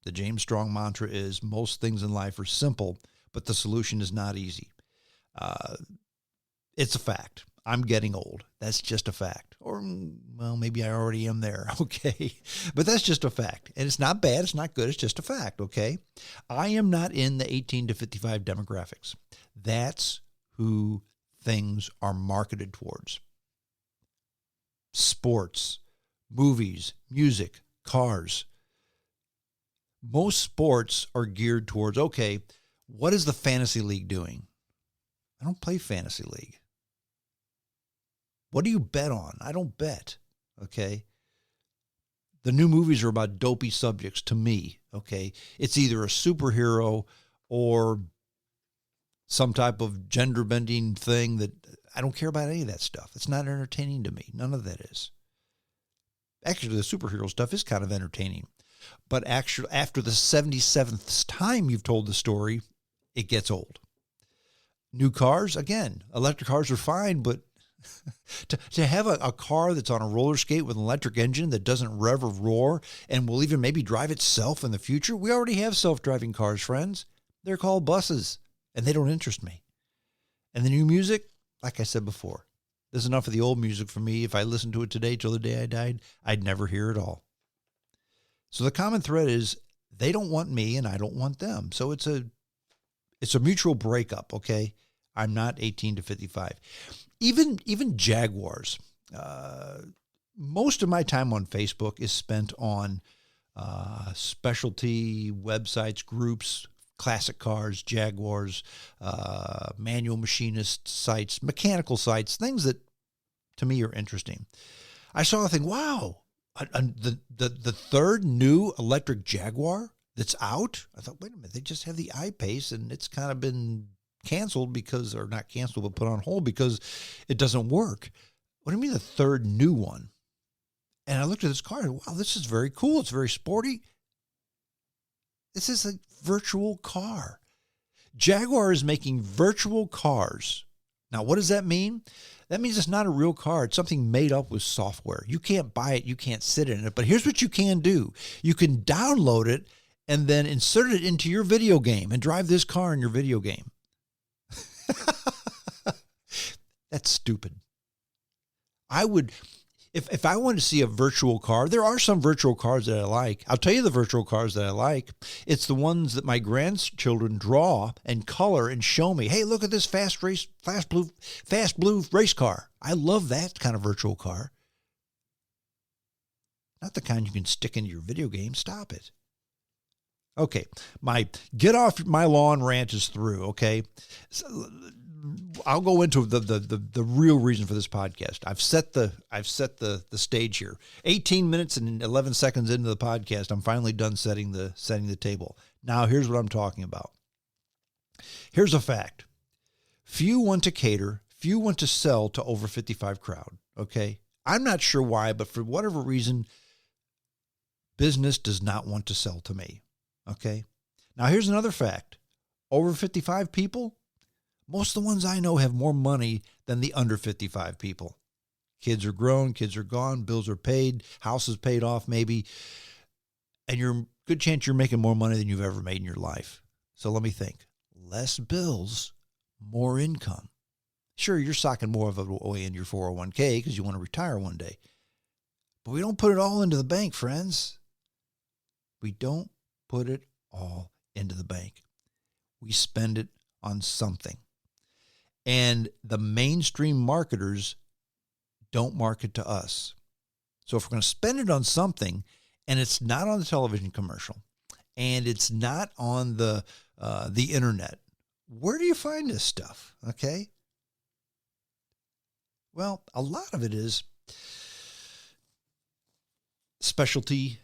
The James Strong mantra is most things in life are simple, but the solution is not easy. It's a fact. I'm getting old. That's just a fact. Or, well, maybe I already am there. Okay. But that's just a fact. And it's not bad. It's not good. It's just a fact. Okay. I am not in the 18 to 55 demographics. That's who things are marketed towards. Sports, movies, music, cars. Most sports are geared towards, okay, what is the fantasy league doing? I don't play fantasy league. What do you bet on? I don't bet, okay? The new movies are about dopey subjects to me, okay? It's either a superhero or some type of gender-bending thing that I don't care about any of that stuff. It's not entertaining to me. None of that is. Actually, the superhero stuff is kind of entertaining. But actually, after the 77th time you've told the story, it gets old. New cars, again, electric cars are fine, but to have a car that's on a roller skate with an electric engine that doesn't rev or roar and will even maybe drive itself in the future, we already have self-driving cars, friends. They're called buses, and they don't interest me. And the new music, like I said before, there's enough of the old music for me. If I listened to it today till the day I died, I'd never hear it all. So the common thread is they don't want me and I don't want them. So it's a mutual breakup, okay? I'm not 18 to 55. Even Jaguars. Most of my time on Facebook is spent on specialty websites, groups, classic cars, Jaguars, manual machinist sites, mechanical sites, things that to me are interesting. I saw a thing, wow, the third new electric Jaguar that's out. I thought, wait a minute, they just have the I-Pace and it's kind of been canceled because, or not canceled, but put on hold because it doesn't work. What do you mean the third new one? And I looked at this car and, wow, this is very cool. It's very sporty. This is a virtual car. Jaguar is making virtual cars. Now, what does that mean? That means it's not a real car. It's something made up with software. You can't buy it. You can't sit in it. But here's what you can do. You can download it and then insert it into your video game and drive this car in your video game. That's stupid. I would, if I want to see a virtual car, there are some virtual cars that I like. I'll tell you the virtual cars that I like. It's the ones that my grandchildren draw and color and show me. Hey, look at this fast blue race car. I love that kind of virtual car. Not the kind you can stick into your video game. Stop it. Okay, my get off my lawn rant is through, okay? So I'll go into the real reason for this podcast. I've set the stage here. 18 minutes and 11 seconds into the podcast, I'm finally done setting the table. Now, here's what I'm talking about. Here's a fact. Few want to cater, few want to sell to over 55 crowd, okay? I'm not sure why, but for whatever reason, business does not want to sell to me. Okay. Now here's another fact. Over 55 people, most of the ones I know have more money than the under 55 people. Kids are grown, kids are gone, bills are paid, house is paid off maybe, and you're good chance you're making more money than you've ever made in your life. So let me think. Less more income. Sure, you're socking more of it away in your 401k because you want to retire one day. But we don't put it all into the bank, friends. We don't put it all into the bank. We spend it on something. And the mainstream marketers don't market to us. So if we're going to spend it on something, and it's not on the television commercial, and it's not on the internet, where do you find this stuff? Okay. Well, a lot of it is specialty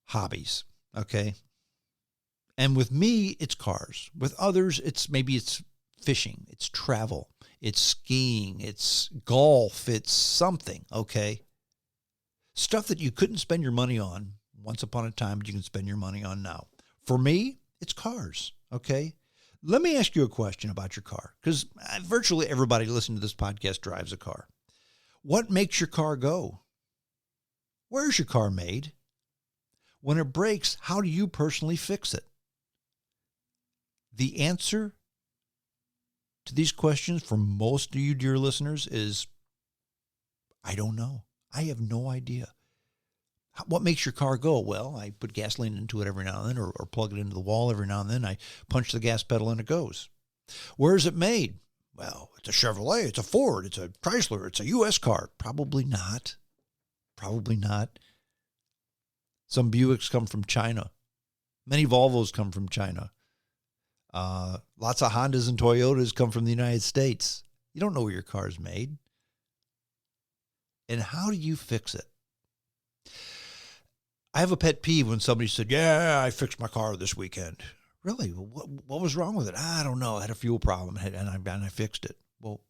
hobbies. Okay. And with me, it's cars. With others, it's fishing, it's travel, it's skiing, it's golf, it's something. Okay. Stuff that you couldn't spend your money on once upon a time, but you can spend your money on now. For me, it's cars. Okay. Let me ask you a question about your car, because virtually everybody listening to this podcast drives a car. What makes your car go? Where's your car made? When it breaks, how do you personally fix it? The answer to these questions for most of you dear listeners is, I don't know. I have no idea. What makes your car go? Well, I put gasoline into it every now and then, or plug it into the wall every now and then. I punch the gas pedal and it goes. Where is it made? Well, it's a Chevrolet, it's a Ford, it's a Chrysler, it's a U.S. car. Probably not. Probably not. Some Buicks come from China. Many Volvos come from China. Lots of Hondas and Toyotas come from the United States. You don't know where your car is made. And how do you fix it? I have a pet peeve when somebody said, yeah, I fixed my car this weekend. Really? What was wrong with it? I don't know. I had a fuel problem and I fixed it. Well,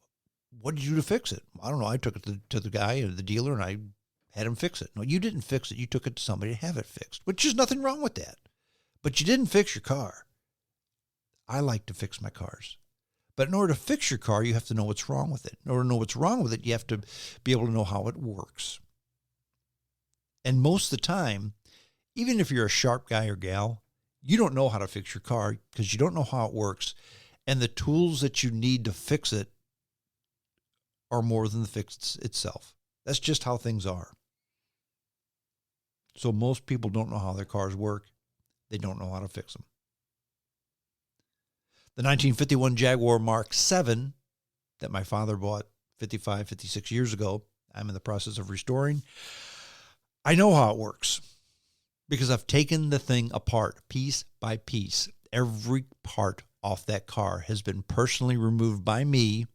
what did you do to fix it? I don't know. I took it to the guy or the dealer and I had him fix it. No, you didn't fix it. You took it to somebody to have it fixed, which is nothing wrong with that. But you didn't fix your car. I like to fix my cars. But in order to fix your car, you have to know what's wrong with it. In order to know what's wrong with it, you have to be able to know how it works. And most of the time, even if you're a sharp guy or gal, you don't know how to fix your car because you don't know how it works. And the tools that you need to fix it are more than the fix itself. That's just how things are. So most people don't know how their cars work. They don't know how to fix them. The 1951 Jaguar Mark 7 that my father bought 55, 56 years ago, I'm in the process of restoring. I know how it works because I've taken the thing apart piece by piece. Every part off that car has been personally removed by me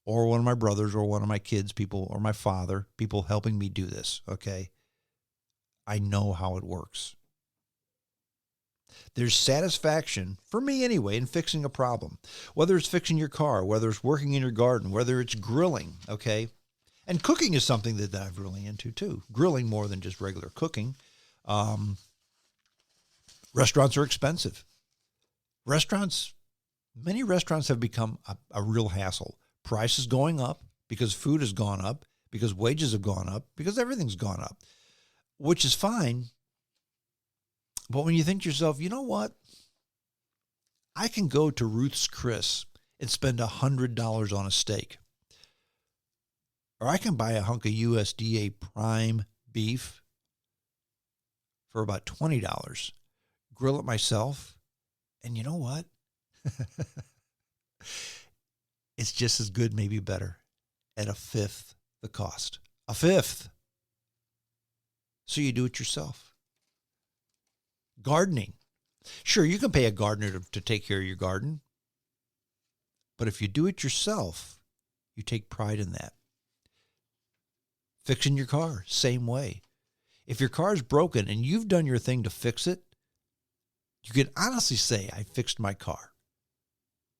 or one of my brothers or one of my kids, people, or my father, people helping me do this, okay? I know how it works. There's satisfaction, for me anyway, in fixing a problem. Whether it's fixing your car, whether it's working in your garden, whether it's grilling, okay? And cooking is something that I've really into too. Grilling more than just regular cooking. Restaurants are expensive. Many restaurants have become a real hassle. Price is going up because food has gone up, because wages have gone up, because everything's gone up, which is fine. But when you think to yourself, you know what? I can go to Ruth's Chris and spend $100 on a steak. Or I can buy a hunk of USDA prime beef for about $20, grill it myself, and you know what? It's just as good, maybe better, at a fifth the cost. A fifth. So you do it yourself. Gardening. Sure, you can pay a gardener to take care of your garden. But if you do it yourself, you take pride in that. Fixing your car, same way. If your car is broken and you've done your thing to fix it, you can honestly say, I fixed my car.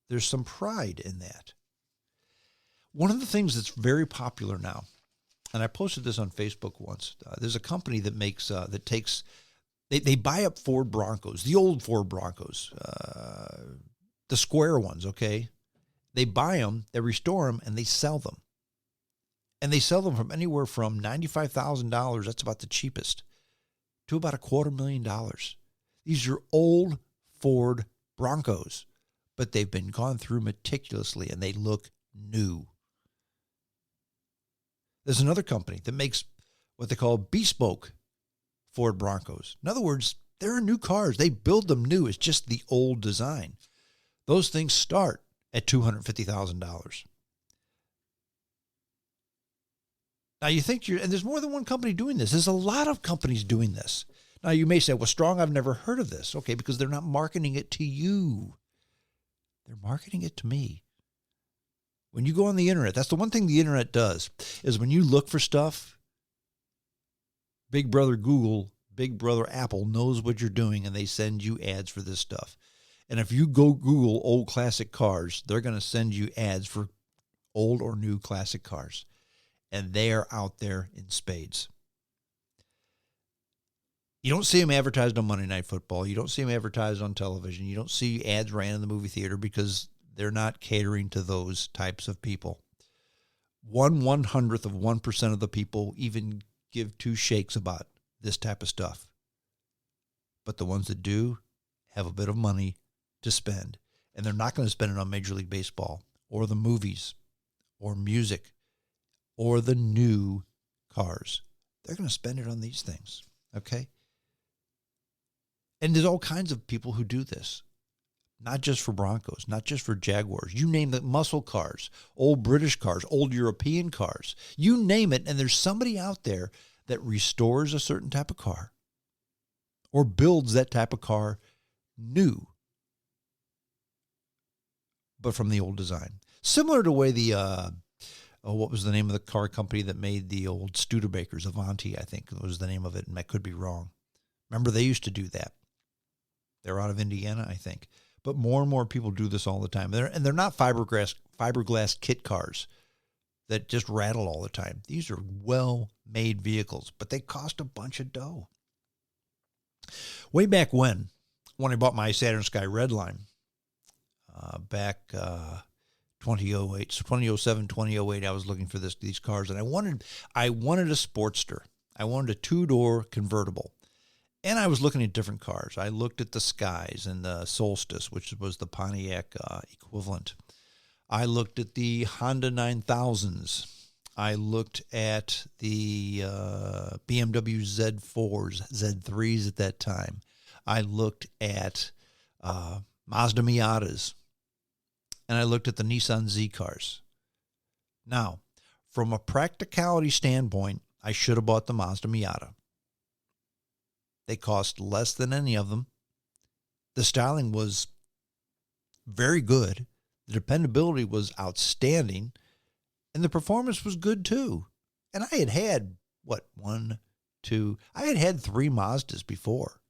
There's some pride in that. One of the things that's very popular now, and I posted this on Facebook once, there's a company that makes, they buy up Ford Broncos, the old Ford Broncos, the square ones, okay? They buy them, they restore them, and they sell them. And they sell them from anywhere from $95,000, that's about the cheapest, to about $250,000. These are old Ford Broncos, but they've been gone through meticulously and they look new. There's another company that makes what they call bespoke Ford Broncos. In other words, they're new cars. They build them new. It's just the old design. Those things start at $250,000. Now you think and there's more than one company doing this. There's a lot of companies doing this. Now you may say, well, Strong, I've never heard of this. Okay, because they're not marketing it to you. They're marketing it to me. When you go on the internet, that's the one thing the internet does, is when you look for stuff, Big Brother Google, Big Brother Apple knows what you're doing and they send you ads for this stuff. And if you go Google old classic cars, they're going to send you ads for old or new classic cars. And they are out there in spades. You don't see them advertised on Monday Night Football. You don't see them advertised on television. You don't see ads ran in the movie theater because they're not catering to those types of people. 1/100th of 1% of the people even give two shakes about this type of stuff. But the ones that do have a bit of money to spend, and they're not going to spend it on Major League Baseball or the movies or music or the new cars. They're going to spend it on these things, okay? And there's all kinds of people who do this, not just for Broncos, not just for Jaguars. You name it, muscle cars, old British cars, old European cars. You name it, and there's somebody out there that restores a certain type of car or builds that type of car new, but from the old design. Similar to the way the, what was the name of the car company that made the old Studebakers? Avanti, I think was the name of it, and I could be wrong. Remember, they used to do that. They're out of Indiana, I think. But more and more people do this all the time. They're not fiberglass kit cars that just rattle all the time. These are well-made vehicles, but they cost a bunch of dough. Way back when I bought my Saturn Sky Redline, back 2008, so 2007, 2008, I was looking for these cars, and I wanted a Sportster. I wanted a two-door convertible. And I was looking at different cars. I looked at the Skies and the Solstice, which was the Pontiac equivalent. I looked at the Honda 9000s. I looked at the BMW Z4s, Z3s at that time. I looked at Mazda Miatas. And I looked at the Nissan Z cars. Now, from a practicality standpoint, I should have bought the Mazda Miata. They cost less than any of them. The styling was very good. The dependability was outstanding. And the performance was good too. And I had had, I had 3 Mazdas before.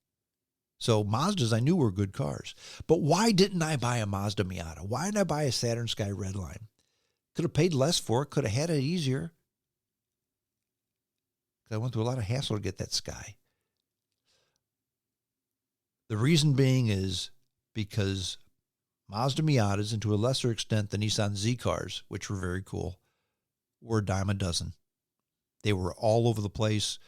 So Mazdas I knew were good cars. But why didn't I buy a Mazda Miata? Why didn't I buy a Saturn Sky Redline? Could have paid less for it. Could have had it easier. I went through a lot of hassle to get that Sky. The reason being is because Mazda Miatas, and to a lesser extent the Nissan Z cars, which were very cool, were a dime a dozen. They were all over the place.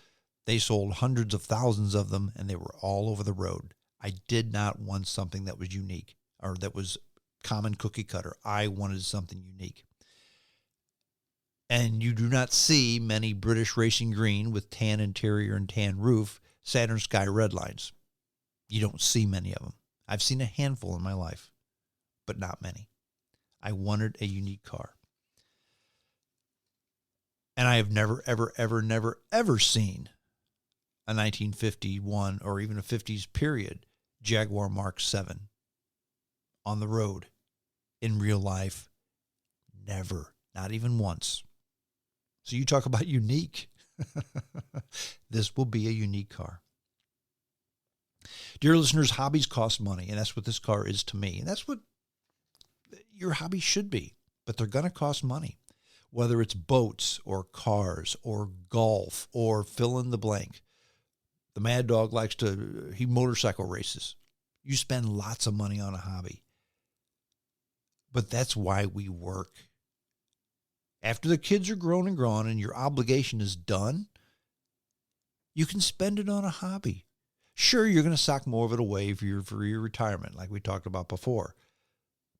They sold hundreds of thousands of them, and they were all over the road. I did not want something that was unique or that was common cookie cutter. I wanted something unique. And you do not see many British racing green with tan interior and tan roof Saturn Sky Redlines. You don't see many of them. I've seen a handful in my life, but not many. I wanted a unique car. And I have never, ever, ever, never, ever seen a 1951 or even a 50s period Jaguar Mark 7 on the road in real life. Never, not even once. So you talk about unique. This will be a unique car. Dear listeners, hobbies cost money, and that's what this car is to me. And that's what your hobby should be, but they're going to cost money, whether it's boats or cars or golf or fill in the blank. The Mad Dog he motorcycle races. You spend lots of money on a hobby, but that's why we work. After the kids are grown and gone and your obligation is done, you can spend it on a hobby. Sure, you're going to sock more of it away for your retirement, like we talked about before.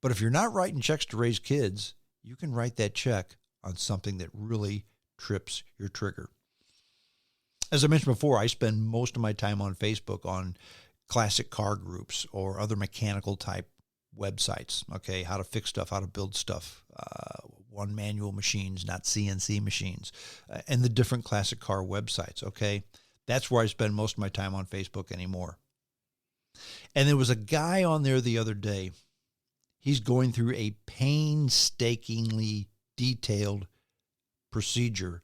But if you're not writing checks to raise kids, you can write that check on something that really trips your trigger. As I mentioned before, I spend most of my time on Facebook on classic car groups or other mechanical type websites. Okay, how to fix stuff, how to build stuff, one manual machines, not CNC machines, and the different classic car websites. Okay. That's where I spend most of my time on Facebook anymore. And there was a guy on there the other day. He's going through a painstakingly detailed procedure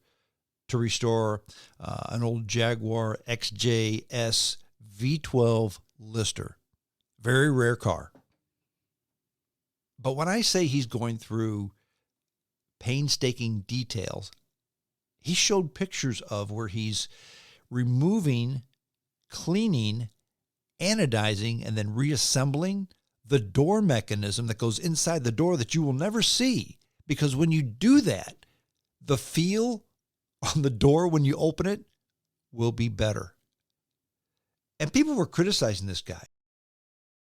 to restore an old Jaguar XJS V12 Lister. Very rare car. But when I say he's going through painstaking details, he showed pictures of where he's removing, cleaning, anodizing, and then reassembling the door mechanism that goes inside the door that you will never see. Because when you do that, the feel on the door when you open it will be better. And people were criticizing this guy.